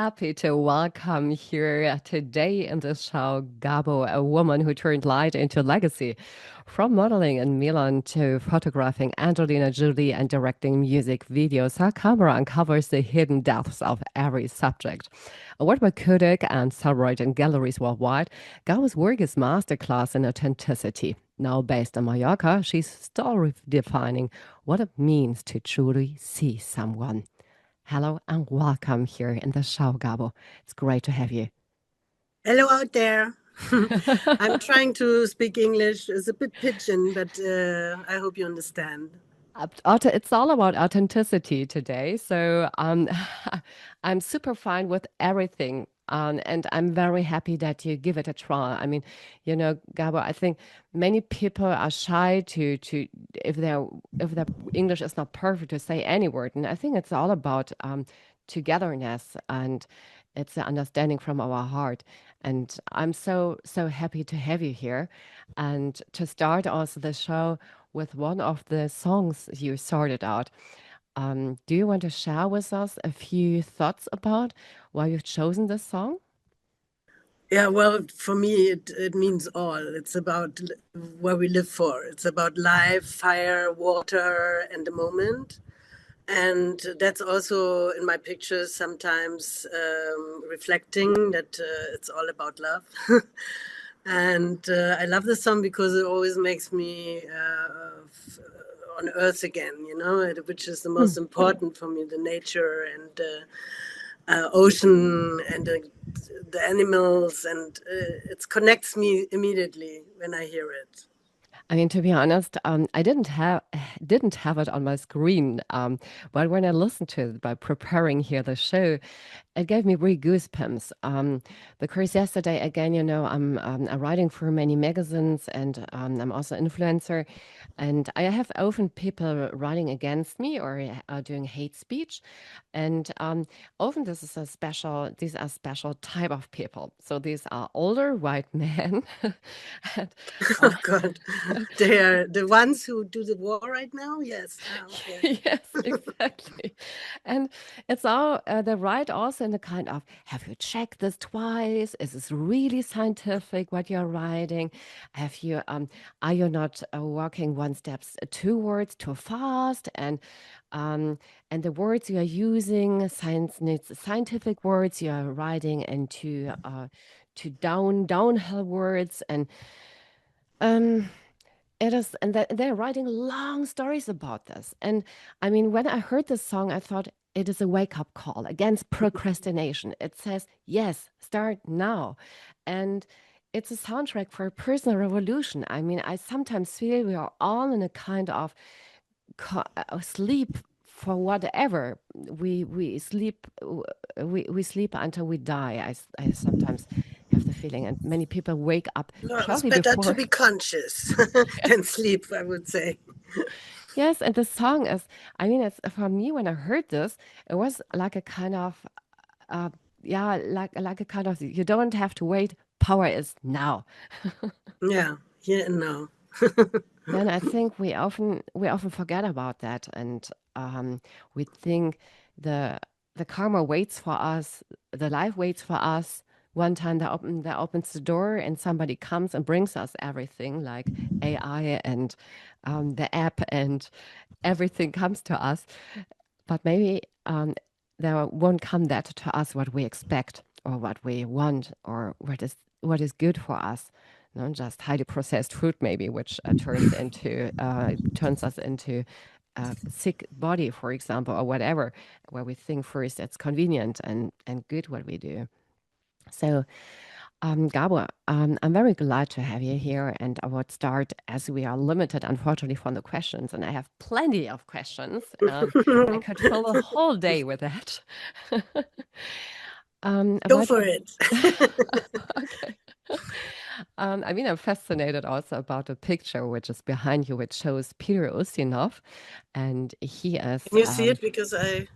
happy to welcome here today in the show Gabo, a woman who turned light into legacy. From modeling in Milan to photographing Angelina, Jolie, and directing music videos, her camera uncovers the hidden depths of every subject. Award by Kodak and celebrated in galleries worldwide, Gabo's work is masterclass in authenticity. Now based in Mallorca, she's still redefining what it means to truly see someone. Hello and welcome here in the show, Gabo. It's great to have you. Hello out there. I'm trying to speak English. It's a bit pidgin, but I hope you understand. It's all about authenticity today. So I'm super fine with everything. And I'm very happy that you give it a try. I mean, Gabo, I think many people are shy to if their English is not perfect to say any word. And I think it's all about togetherness and it's the understanding from our heart. And I'm so happy to have you here and to start also the show with one of the songs you sorted out. Do you want to share with us a few thoughts about why you've chosen this song? Yeah, well, for me, it means all. It's about what we live for. It's about life, fire, water, and the moment. And that's also in my pictures sometimes reflecting that it's all about love. And I love the song because it always makes me on earth again, which is the most important for me, the nature and ocean and the animals. And it connects me immediately when I hear it. I mean, to be honest, I didn't have it on my screen, but when I listened to it by preparing here the show, it gave me really goosebumps. Because yesterday, again, I'm writing for many magazines and I'm also an influencer. And I have often people writing against me or doing hate speech. And often these are special type of people. So these are older white men. and, Oh God, they are the ones who do the war right now. Yes. Ah, okay. Yes, exactly. And it's all the right also in the kind of, have you checked this twice? Is this really scientific what you're writing? Have you are you not walking one steps towards too fast? And the words you are using, science needs scientific words you are writing into to downhill words and um it is, and they're writing long stories about this. And I mean, when I heard this song, I thought it is a wake up call against procrastination. It says, yes, start now. And it's a soundtrack for a personal revolution. I mean, I sometimes feel we are all in a kind of sleep for whatever we sleep we sleep until we die. I sometimes have the feeling and many people wake up No, it's shortly better to before. be conscious than sleep, I would say. Yes, and the song is, I mean, it's for me when I heard this, it was like a kind of, uh, yeah, like a kind of, you don't have to wait. Power is now. Yeah, yeah, no. Then I think we often forget about that, and we think the the karma waits for us, the life waits for us. One time that opens the door, and somebody comes and brings us everything, like AI and the app, and everything comes to us. But maybe there won't come that to us what we expect or what we want or what is good for us. No, just highly processed food, maybe, which turns us into a sick body, for example, or whatever, where we think first it's convenient and good what we do. So, Gabo, I'm very glad to have you here, and I would start as we are limited, unfortunately, from the questions, and I have plenty of questions. I could fill a whole day with that. Go What for would it. okay? I mean, I'm fascinated also about the picture which is behind you, which shows Peter Ustinov, and he is, Can you see it? Because I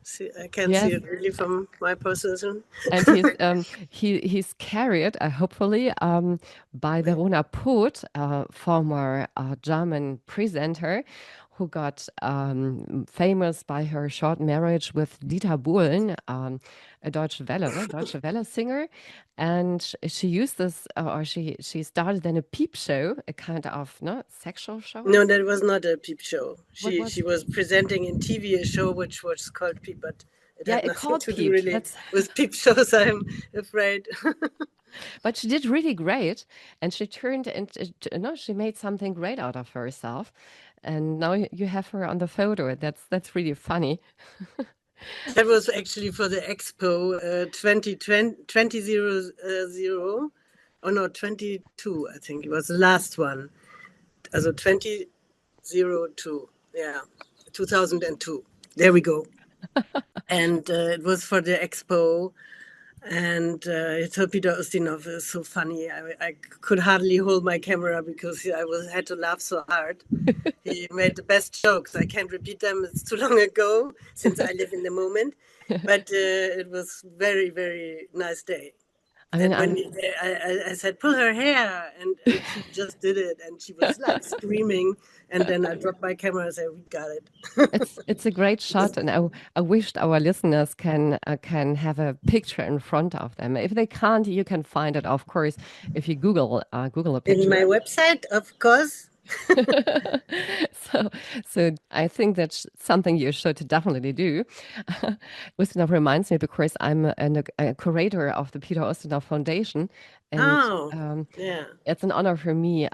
can't see yes, it really from my position. and he's carried, hopefully, by Verona Poth, former German presenter, who got famous by her short marriage with Dieter Bohlen, a Deutsche Welle, no? Deutsche Welle singer, and she used this, or she started then a peep show, a kind of no sexual show. No, that was not a peep show. What She was? was presenting in TV a show which was called Peep, but it Yeah, had it nothing called to do peep. really That's with peep shows, I'm afraid. But she did really great, and she turned into no, she made something great out of herself, and now you have her on the photo. That's really funny. That was actually for the Expo 2020, oh no, 22, I think it was the last one. Also 2002, yeah, 2002. There we go. And it was for the Expo. And I told Peter Ustinov is so funny. I could hardly hold my camera because I had to laugh so hard. He made the best jokes. I can't repeat them. It's too long ago since I live in the moment. But it was very, very nice day. I mean, And when I'm I said, pull her hair, and she just did it. And she was like screaming. And then I dropped my camera and said, we got it. it's a great shot, and I wished our listeners can have a picture in front of them. If they can't, you can find it, of course, if you Google a In picture. my website, of course. so, so I think that's something you should definitely do. Ustinov reminds me because I'm a curator of the Peter Ustinov Foundation, and Oh, yeah. it's an honor for me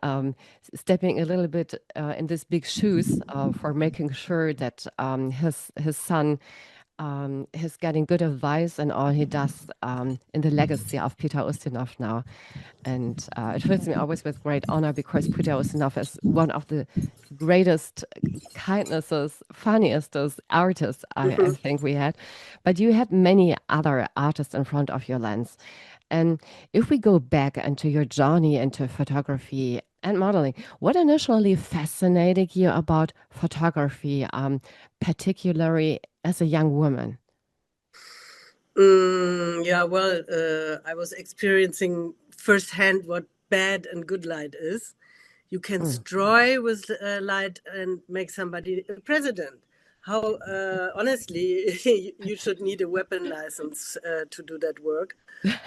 stepping a little bit in these big shoes for making sure that his son he's getting good advice and all he does in the legacy of Peter Ustinov now. And it fills me always with great honor because Peter Ustinov is one of the greatest kindnesses, funniest artists I think we had. But you had many other artists in front of your lens. And if we go back into your journey into photography and modeling, what initially fascinated you about photography, particularly as a young woman? Yeah, well, I was experiencing firsthand what bad and good light is. You can Mm. destroy with light and make somebody a president. How, honestly, you should need a weapon license to do that work.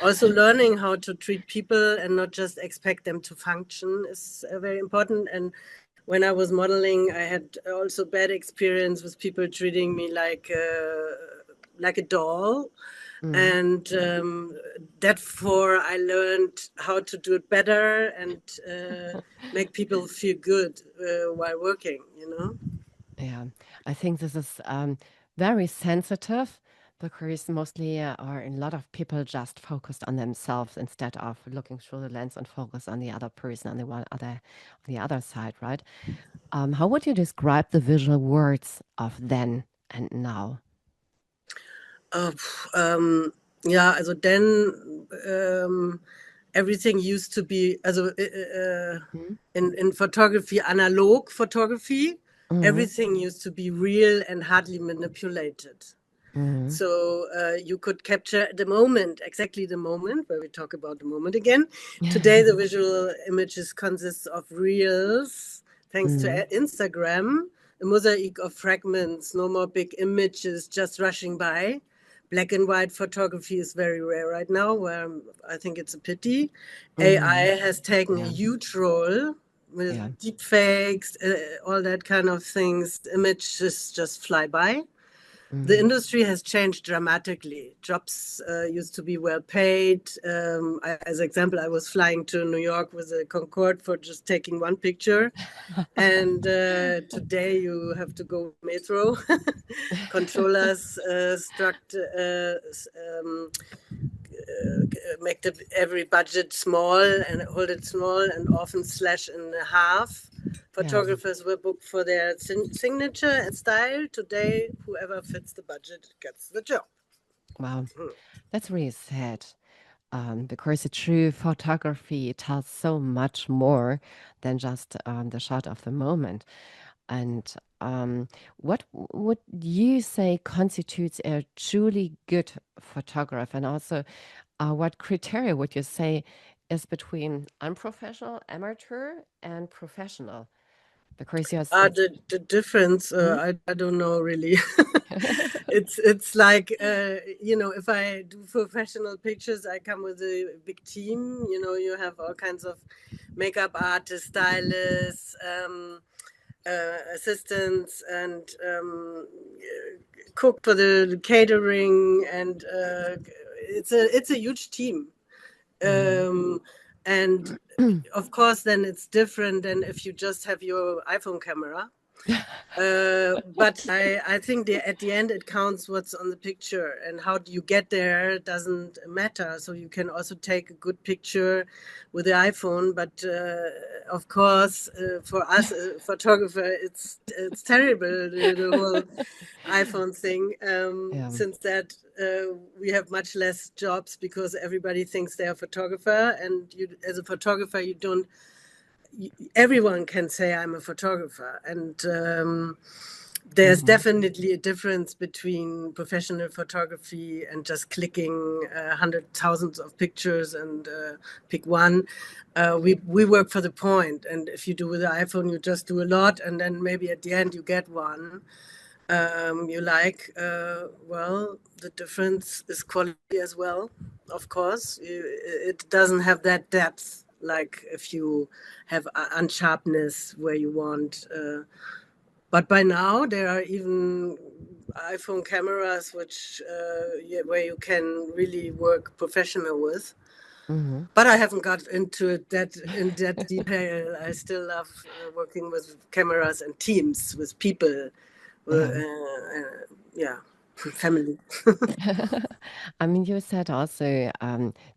Also, learning how to treat people and not just expect them to function is very important. And when I was modeling, I had also bad experience with people treating me like a doll, Mm. and therefore I learned how to do it better and make people feel good while working. Yeah, I think this is very sensitive because mostly, or a lot of people just focused on themselves instead of looking through the lens and focus on the other person on the other side, right? How would you describe the visual words of then and now? Uh, yeah, also then everything used to be, in photography, analog photography, Mm-hmm. everything used to be real and hardly manipulated. Mm-hmm. So you could capture the moment, exactly the moment, where we talk about the moment again. Today, the visual images consists of reels, thanks to Mm-hmm. Instagram, a mosaic of fragments, no more big images just rushing by. Black and white photography is very rare right now, where I think it's a pity. AI Mm-hmm. has taken a Yeah, huge role yeah. with deep fakes, all that kind of things. Images just fly by. The Mm-hmm. industry has changed dramatically. Jobs used to be well paid. As example, I was flying to New York with a Concorde for just taking one picture, and today you have to go metro. Controllers make every budget small and hold it small and often slash in half. Yeah. Photographers were booked for their signature and style. Today, whoever fits the budget gets the job. Wow. That's really sad. because a true photography tells so much more than just the shot of the moment. And what would you say constitutes a truly good photographer? And also, what criteria would you say is between unprofessional, amateur, and professional? Because yes, it's. The difference, Mhm. I don't know really. It's like, if I do professional pictures, I come with a big team. You have all kinds of makeup artists, stylists, assistants, and cook for the catering, and it's a huge team. Mhm. And of course, then it's different than if you just have your iPhone camera. But I think at the end it counts what's on the picture, and how do you get there doesn't matter. So you can also take a good picture with the iPhone, but of course, for us, a photographer, it's terrible, the whole iPhone thing. Yeah. Since that we have much less jobs because everybody thinks they're a photographer, and you, as a photographer, you don't. Everyone can say I'm a photographer, and there's Mhm. definitely a difference between professional photography and just clicking hundred thousands of pictures and pick one. We work for the point, and if you do with the iPhone, you just do a lot, and then maybe at the end you get one you like. Well, the difference is quality as well, of course. It doesn't have that depth like if you have unsharpness where you want. But by now, there are even iPhone cameras where you can really work professional with. Mhm. But I haven't got into it that in that detail. I still love working with cameras and teams with people. Yeah. Yeah, family. I mean, you said also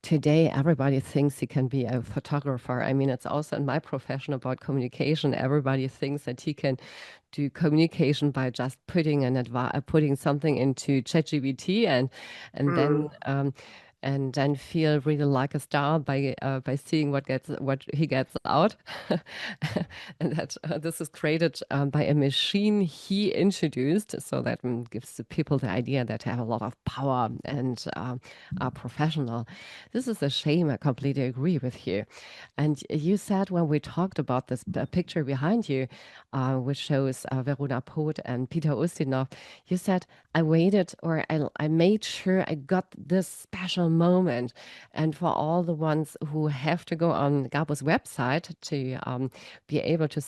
today everybody thinks he can be a photographer. I mean, it's also in my profession about communication. Everybody thinks that he can do communication by just putting something into ChatGPT and Mm. then feel really like a star by seeing what he gets out, and that this is created by a machine he introduced, so that gives the people the idea that they have a lot of power and are professional. This is a shame. I completely agree with you. And you said when we talked about this picture behind you, which shows Verona Poth and Peter Ustinov, you said, I waited or I made sure I got this special moment. And for all the ones who have to go on Gabo's website to be able to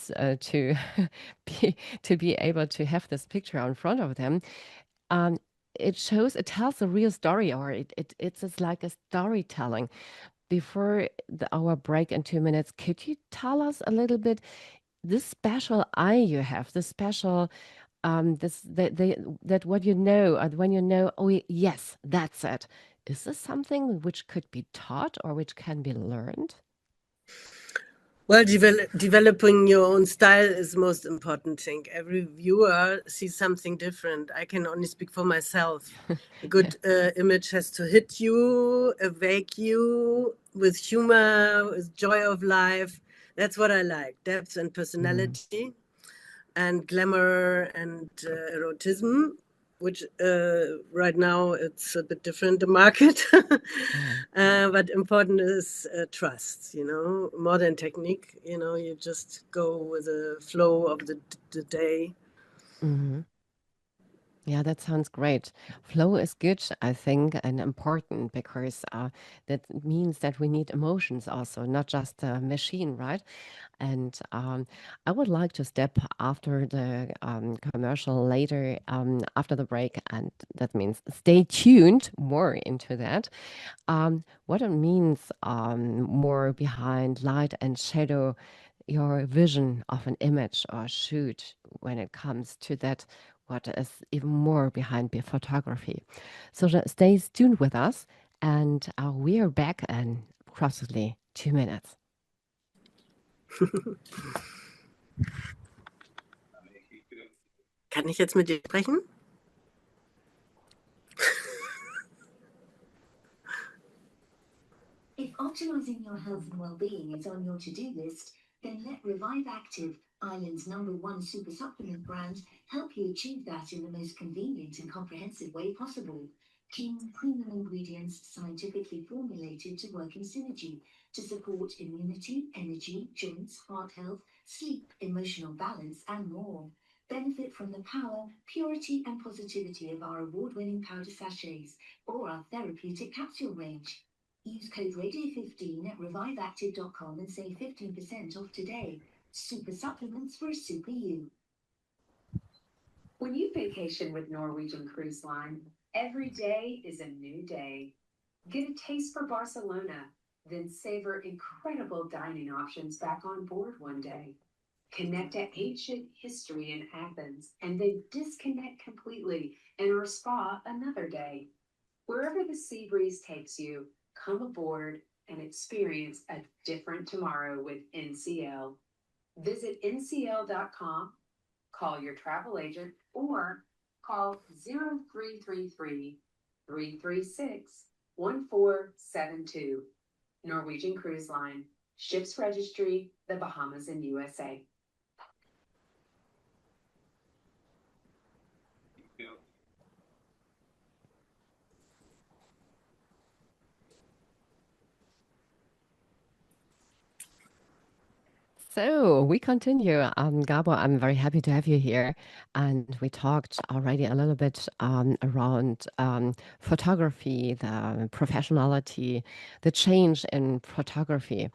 be able to have this picture in front of them, um, it tells a real story, or it's just like a storytelling. Before our break in 2 minutes, could you tell us a little bit this special eye you have, this special this that what you know, when you know, oh yes, that's it. Is this something which could be taught or which can be learned? Well, developing your own style is the most important thing. Every viewer sees something different. I can only speak for myself. A Yeah. good image has to hit you, awake you with humor, with joy of life. That's what I like, depth and Mm, personality, and glamour and erotism, which right now it's a bit different, the market. yeah. But important is trust, more than technique. You just go with the flow of the day. Mhm. Yeah, that sounds great. Flow is good, I think, and important because that means that we need emotions also, not just a machine, right? And I would like to step after the commercial later, after the break, and that means stay tuned more into that. What it means more behind light and shadow, your vision of an image or shoot when it comes to that, what is even more behind the photography. So stay tuned with us, and we are back in approximately 2 minutes. Kann ich jetzt mit dir sprechen? Optimizing your health and well-being is on your to-do list? Then let Revive Active, Ireland's #1 super supplement brand, help you achieve that in the most convenient and comprehensive way possible. Clean, premium ingredients scientifically formulated to work in synergy to support immunity, energy, joints, heart health, sleep, emotional balance, and more. Benefit from the power, purity, and positivity of our award-winning powder sachets or our therapeutic capsule range. Use code Radio15 at reviveactive.com and save 15% off today. Super supplements for a super you. When you vacation with Norwegian Cruise Line, every day is a new day. Get a taste for Barcelona, then savor incredible dining options back on board one day. Connect to ancient history in Athens, and then disconnect completely in our spa another day. Wherever the sea breeze takes you, come aboard and experience a different tomorrow with NCL. Visit ncl.com, call your travel agent, or call 0333 336 1472. Norwegian Cruise Line. Ships Registry, the Bahamas and USA. So we continue. Gabo, I'm very happy to have you here. And we talked already a little bit around photography, the professionality, the change in photography.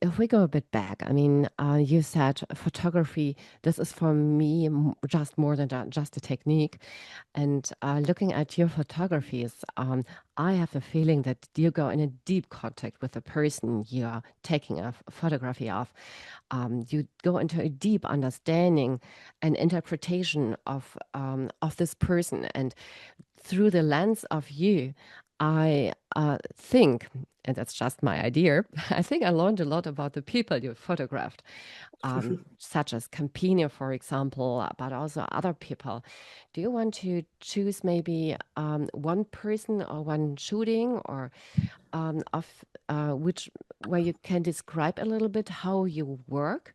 If we go a bit back, I mean, you said photography, this is for me just more than just a technique. And looking at your photographies, I have a feeling that you go in a deep contact with the person you are taking a photography of. You go into a deep understanding and interpretation of this person, and through the lens of you, I think, and that's just my idea, I think I learned a lot about the people you photographed, such as Campino, for example, but also other people. Do you want to choose maybe one person or one shooting or of which where you can describe a little bit how you work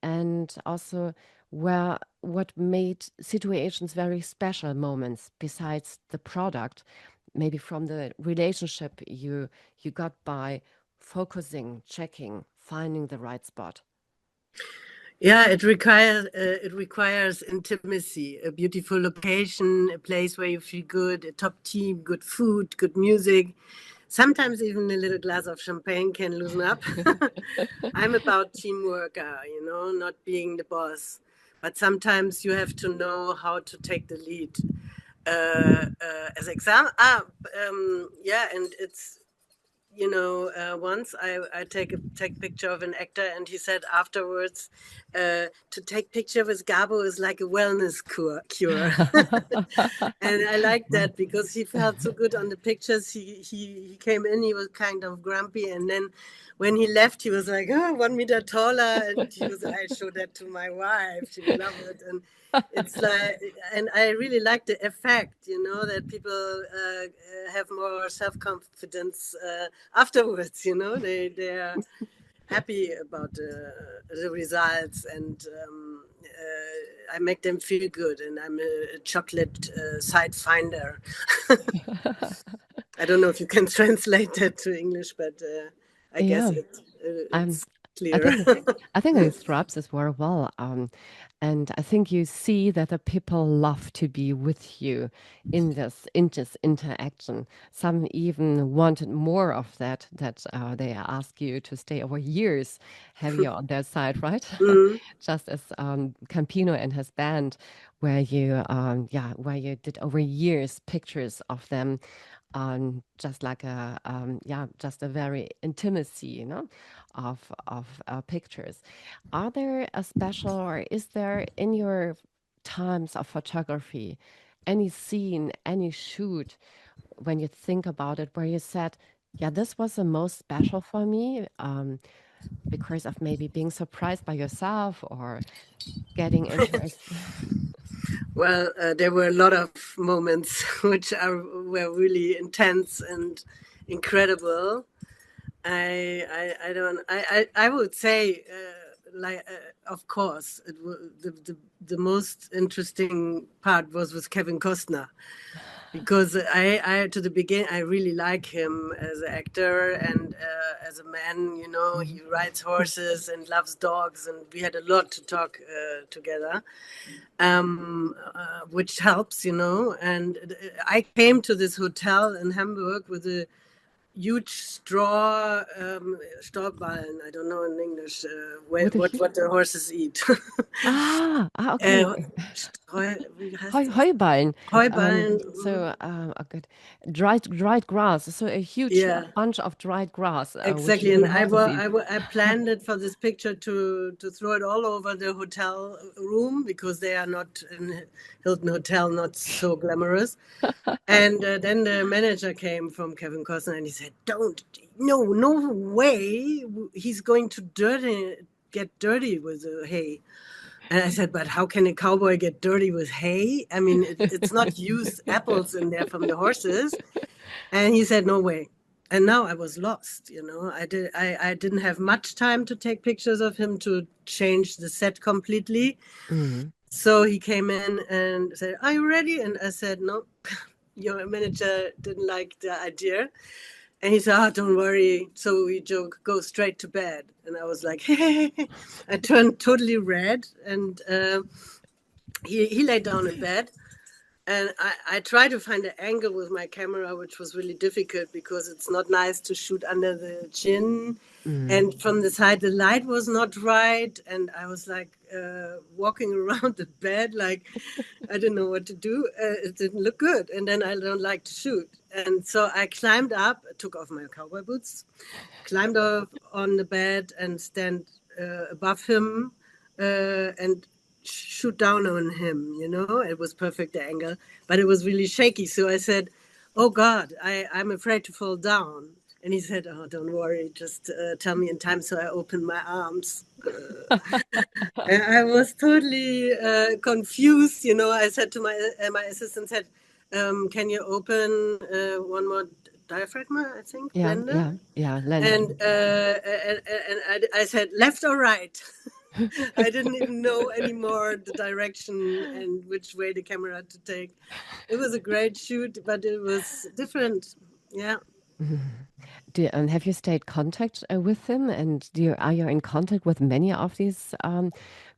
and also where what made situations very special moments besides the product, maybe from the relationship you got by focusing, checking, finding the right spot? Yeah, it requires intimacy, a beautiful location, a place where you feel good, a top team, good food, good music. Sometimes even a little glass of champagne can loosen up. I'm about teamwork, not being the boss. But sometimes you have to know how to take the lead. As example, yeah, and it's once I take picture of an actor, and he said afterwards, to take picture with Gabo is like a wellness cure. And I like that because he felt so good on the pictures. He came in, he was kind of grumpy, and then when he left, he was like, oh, 1 meter taller, and I showed that to my wife. She will love it, and it's like, and I really like the effect, that people have more self-confidence afterwards. They are happy about the results, and I make them feel good, and I'm a chocolate side finder. I don't know if you can translate that to English, but I guess Yeah, I'm it's I clear. think I think it describes this very well. And I think you see that the people love to be with you in this interaction. Some even wanted more of that, they ask you to stay over years, have you on their side, right? Mm. Just as Campino and his band, where where you did over years pictures of them, just like just a very intimacy, of pictures. Are there a special, or is there in your times of photography any scene, any shoot when you think about it where you said, yeah, this was the most special for me because of maybe being surprised by yourself or getting into a Well, there were a lot of moments were really intense and incredible. I don't I would say of course the most interesting part was with Kevin Costner, because I to the beginning I really like him as an actor and as a man. You know, Mhm. he rides horses and loves dogs, and we had a lot to talk together, which helps, you know. And I came to this hotel in Hamburg with a huge straw Stauballen. I don't know in English With a what the horses eat. okay. Wie heißt das? Heuballen. Heuballen. So, oh good. Dried grass. So a huge Yeah, bunch of dried grass, which exactly. the And horses eat. I planned it for this picture to throw it all over the hotel room, because they are not in Hilton Hotel, not so glamorous. And then the manager came from Kevin Costner and he said, "Don't, no way, he's going to get dirty with the hay." And I said, "But how can a cowboy get dirty with hay? I mean, it's not used apples in there from the horses." And he said, "No way." And now I was lost, you know. I didn't have much time to take pictures of him to change the set completely. Mhm. So he came in and said, "Are you ready?" And I said, "No." Your manager didn't like the idea. And he said, "Oh, don't worry." So we joke, "Go straight to bed." And I was like, "Hey." I turned totally red. And he lay down in bed. And I tried to find an angle with my camera, which was really difficult because it's not nice to shoot under the chin. Mhm. And from the side, the light was not right. And I was like walking around the bed, like I didn't know what to do. It didn't look good. And then I don't like to shoot. And so I climbed up, took off my cowboy boots, climbed up on the bed and stand above him and shoot down on him. You know, it was perfect angle, but it was really shaky. So I said, "Oh God, I'm afraid to fall down." And he said, "Oh, don't worry, just tell me in time." So I opened my arms. And I was totally confused. You know, I said to my assistant, said, "Can you open one more diaphragm? I think Yeah, blender." yeah, yeah, lens. And I said, "Left or right?" I didn't even know anymore the direction and which way the camera to take. It was a great shoot, but it was different. Yeah. Mhm. Have you stayed contact with him, and are you in contact with many of these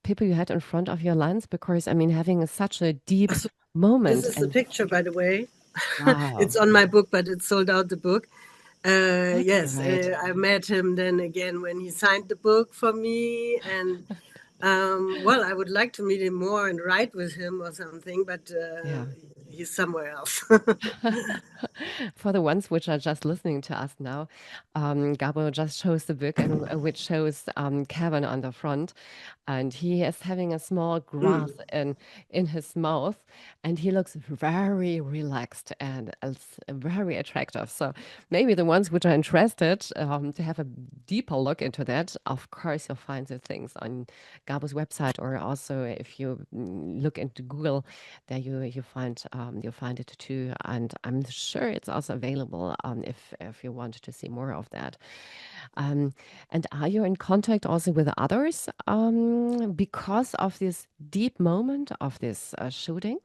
people you had in front of your lens? Because I mean, having such a deep So this moment is the and picture, by the way. wow, It's on my book, but it sold out the book. that's Yes, great. I met him then again when he signed the book for me, and well, I would like to meet him more and write with him or something, but Yeah. he's somewhere else. For the ones which are just listening to us now, Gabo just shows the book and which shows Kevin on the front, and he is having a small grass Mm. in his mouth, and he looks very relaxed and very attractive. So maybe the ones which are interested to have a deeper look into that, of course, you'll find the things on Gabo's website, or also if you look into Google, there you'll find it too. And I'm sure it's also available if you want to see more of that. Um, and are you in contact also with others because of this deep moment of this shooting?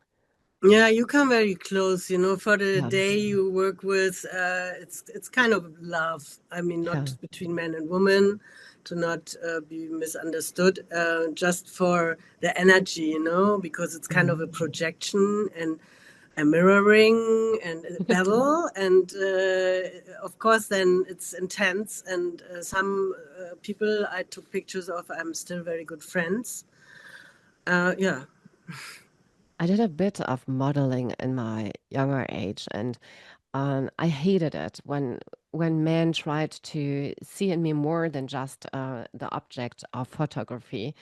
Yeah, you come very close, you know, for the Yeah, day you work with. It's kind of love. I mean, yeah. not between man and woman, to not be misunderstood. Just for the energy, you know, because it's kind of Mhm. a projection and a mirroring and a battle, and of course, then it's intense. And some people I took pictures of, I'm still very good friends. Yeah. I did a bit of modeling in my younger age, and I hated it when men tried to see in me more than just the object of photography,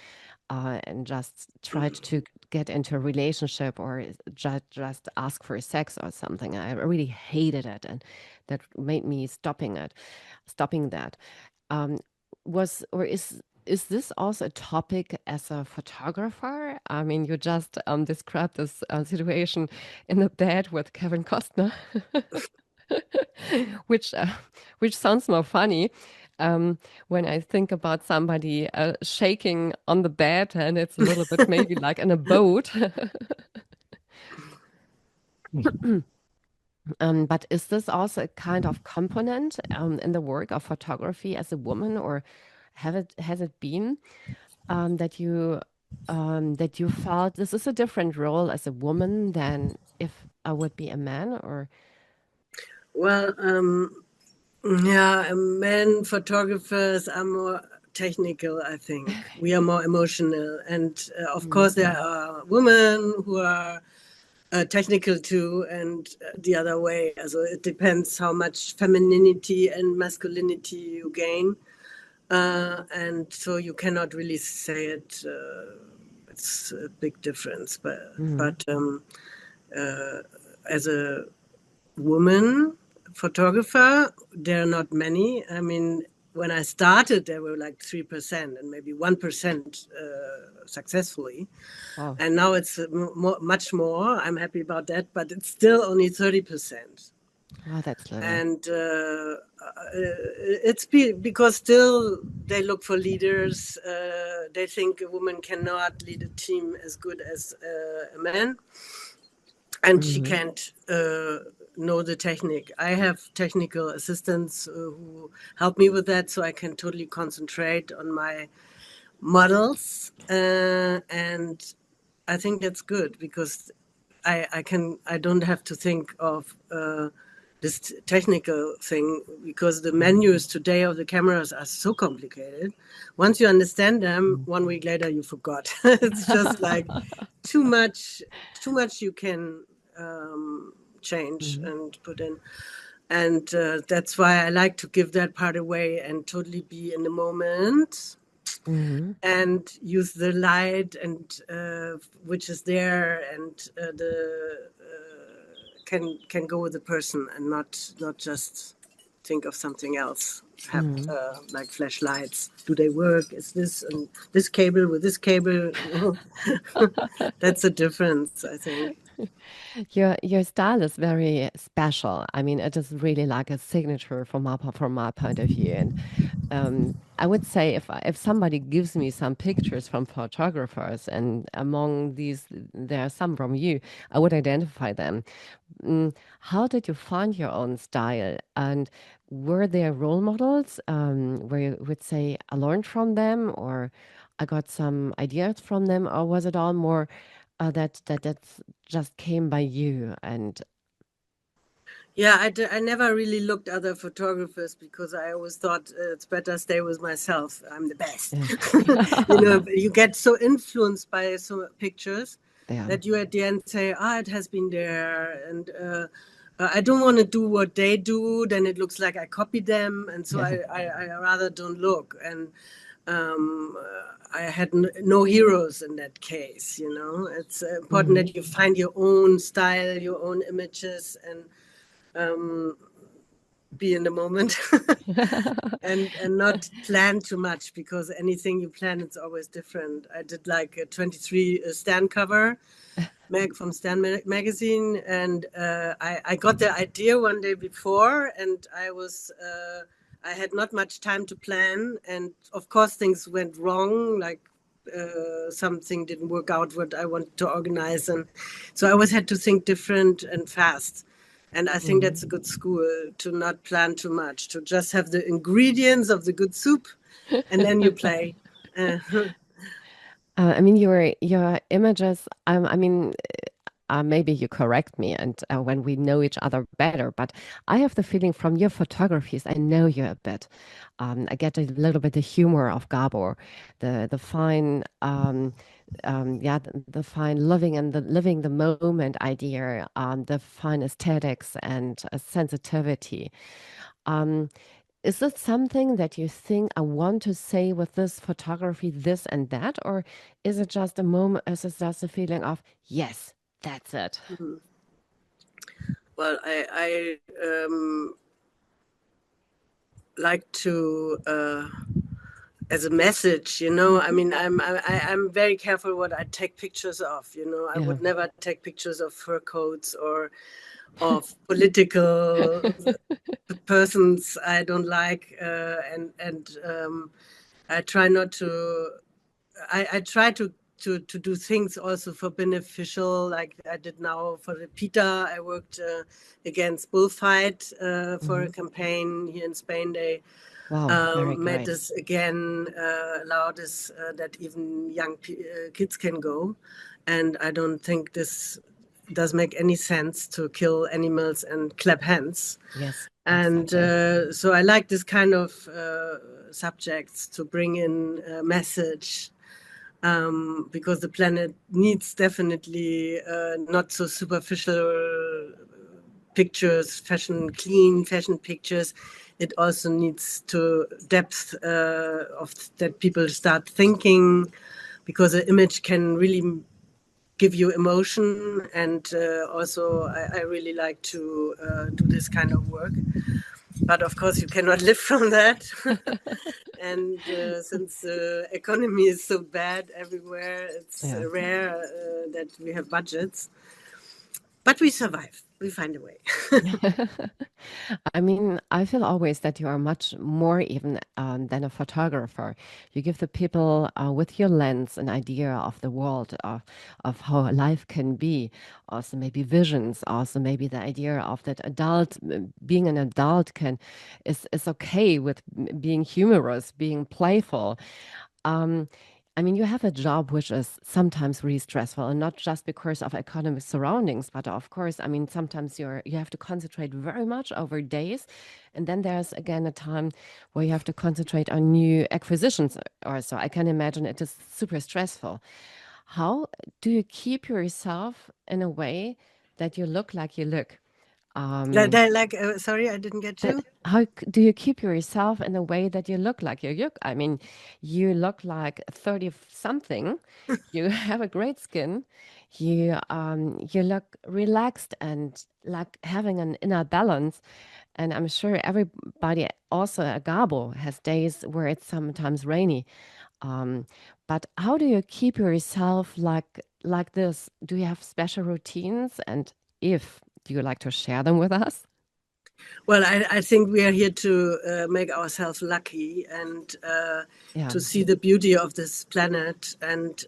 and just tried to get into a relationship or just ask for sex or something. I really hated it, and that made me stopping that. Um, was or is this also a topic as a photographer? I mean, you just described this situation in the bed with Kevin Costner. which which sounds more funny when I think about somebody shaking on the bed, and it's a little bit maybe like in a boat. But is this also a kind of component in the work of photography as a woman, or has it been that you felt this is a different role as a woman than if I would be a man, or Well, yeah, men photographers are more technical, I think. We are more emotional. And of course, there are women who are technical too, and the other way. So it depends how much femininity and masculinity you gain. And so you cannot really say it. It's a big difference. But as a woman photographer, there are not many. I mean, when I started, there were like 3% and maybe 1% successfully. wow. And now it's much more. I'm happy about that, but it's still only 30%. Oh, that's little. And it's because still they look for leaders. They think a woman cannot lead a team as good as a man, and she can't know the technique. I have technical assistants who help me with that, so I can totally concentrate on my models, and I think that's good because I don't have to think of this technical thing, because the menus today of the cameras are so complicated. Once you understand them, 1 week later you forgot. It's just like too much you can change and put in. And that's why I like to give that part away and totally be in the moment and use the light and which is there, and the can go with the person and not just think of something else. Have like flashlights. Do they work? Is this and this cable with this cable? That's a difference, I think. Your style is very special. I mean, it is really like a signature from my point of view. And I would say if somebody gives me some pictures from photographers, and among these there are some from you, I would identify them. How did you find your own style? And were there role models where you would say I learned from them, or I got some ideas from them, or was it all more that's just came by you? And Yeah, I never really looked other photographers because I always thought it's better stay with myself. I'm the best. You get so influenced by some pictures yeah. that you at the end say, it has been there. And I don't want to do what they do. Then it looks like I copy them. And so I rather don't look. And I had no heroes in that case. It's important that you find your own style, your own images, and be in the moment and not plan too much, because anything you plan, it's always different. I did like a 23 stand cover from Stand magazine, and I got the idea one day before, and I had not much time to plan, and of course things went wrong, like something didn't work out what I wanted to organize, and so I always had to think different and fast. And I think that's a good school, to not plan too much, to just have the ingredients of the good soup, and then you play. I mean, your images. I mean, maybe you correct me, and when we know each other better. But I have the feeling from your photographies, I know you a bit. I get a little bit the humor of Gabo, the fine, yeah, the fine living the moment idea, the fine aesthetics and sensitivity. Um, is it something that you think I want to say with this photography, this and that? Or is it just a moment, is it just a feeling of, yes, that's it? Well, I like to, as a message, I mean, I'm very careful what I take pictures of. I Yeah. would never take pictures of fur coats or of political persons I don't like, and I try not to. I try to do things also for beneficial, like I did now for the PETA. I worked against bullfight for a campaign here in Spain. They Wow, very made great. this again, allowed this that even young kids can go, and I don't think this does make any sense to kill animals and clap hands. Yes, And exactly. so I like this kind of subjects to bring in a message, because the planet needs definitely not so superficial pictures, clean fashion pictures. It also needs to depth of that people start thinking, because an image can really give you emotion. And also, I really like to do this kind of work. But of course, you cannot live from that. And since the economy is so bad everywhere, it's Yeah. rare that we have budgets. But we survive. We find a way. I mean, I feel always that you are much more even than a photographer. You give the people with your lens an idea of the world, of how life can be, also maybe visions, also maybe the idea of that adult, being an adult is okay with being humorous, being playful. Um, I mean, you have a job which is sometimes really stressful, and not just because of economic surroundings, but of course, I mean, sometimes you have to concentrate very much over days, and then there's again a time where you have to concentrate on new acquisitions or so. I can imagine it is super stressful. How do you keep yourself in a way that you look like you look? Um, Like, sorry, I didn't get that you. how do you keep yourself in a way that you look like you look? I mean, you look like 30 something. You have a great skin. You look relaxed and like having an inner balance. And I'm sure everybody, also a Gabo, has days where it's sometimes rainy. Um, but how do you keep yourself like this? Do you have special routines? And if do you like to share them with us? Well, I think we are here to make ourselves lucky, and Yeah. to see the beauty of this planet. And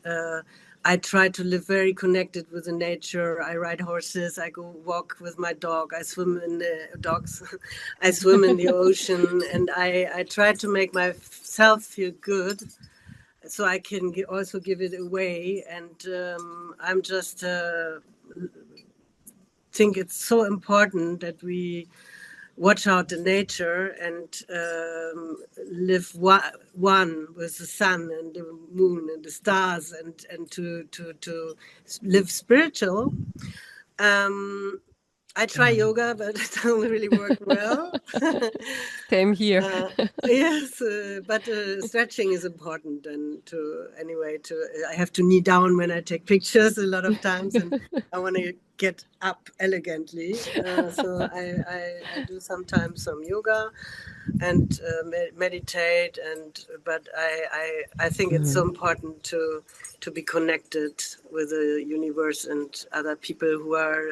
I try to live very connected with the nature. I ride horses. I go walk with my dog. I swim in the dogs. I swim in the ocean, and I try to make myself feel good, so I can also give it away. And I'm just think it's so important that we watch out the nature and live one with the sun and the moon and the stars, and to live spiritual. Um, I try Yeah. yoga, but it doesn't really work well. Same here. Yes, but stretching is important, and to anyway, to I have to knee down when I take pictures a lot of times, and I want to get up elegantly. So I do sometimes some yoga and meditate, and but I think it's so important to be connected with the universe and other people who are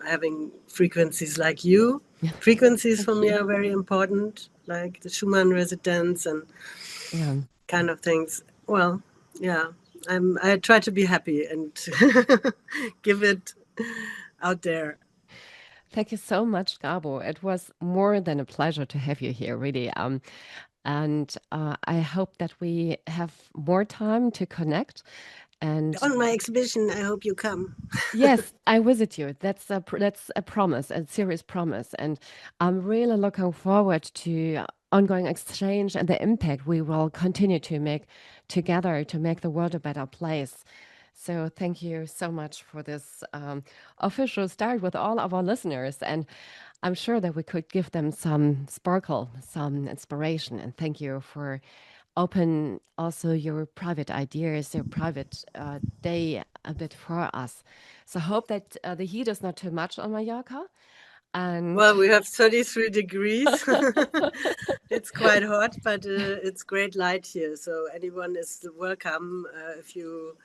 having frequencies like you. Frequencies for Thank me you. are very important, like the Schumann resonance and Yeah. kind of things. Well, yeah, I try to be happy and give it out there. Thank you so much, Gabo. It was more than a pleasure to have you here, really. And I hope that we have more time to connect. And On my exhibition, I hope you come. yes, I visit you. That's a promise, a serious promise, and I'm really looking forward to ongoing exchange and the impact we will continue to make together to make the world a better place. So thank you so much for this official start with all of our listeners, and I'm sure that we could give them some sparkle, some inspiration, and thank you for open also your private ideas, your private day a bit for us. So hope that the heat is not too much on Mallorca. And Well, we have 33 degrees. It's quite hot, but it's great light here. So anyone is welcome if you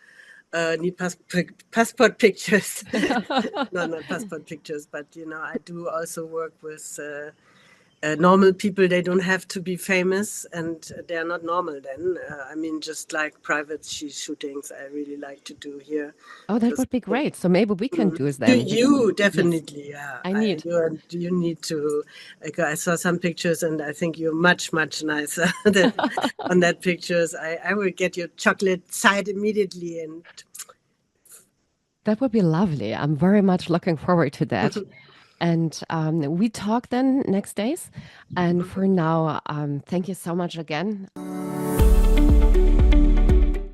need passport pictures. No, not passport pictures, but I do also work with normal people. They don't have to be famous, and they are not normal then. I mean, just like private shootings, I really like to do here. Oh, that Because would be great. So maybe we can do it you, then. you Yes, definitely, yeah. I need. You need to. Like, I saw some pictures, and I think you're much nicer than on that pictures. I will get your chocolate side immediately, and That would be lovely. I'm very much looking forward to that. And we talk then next days. And for now, thank you so much again.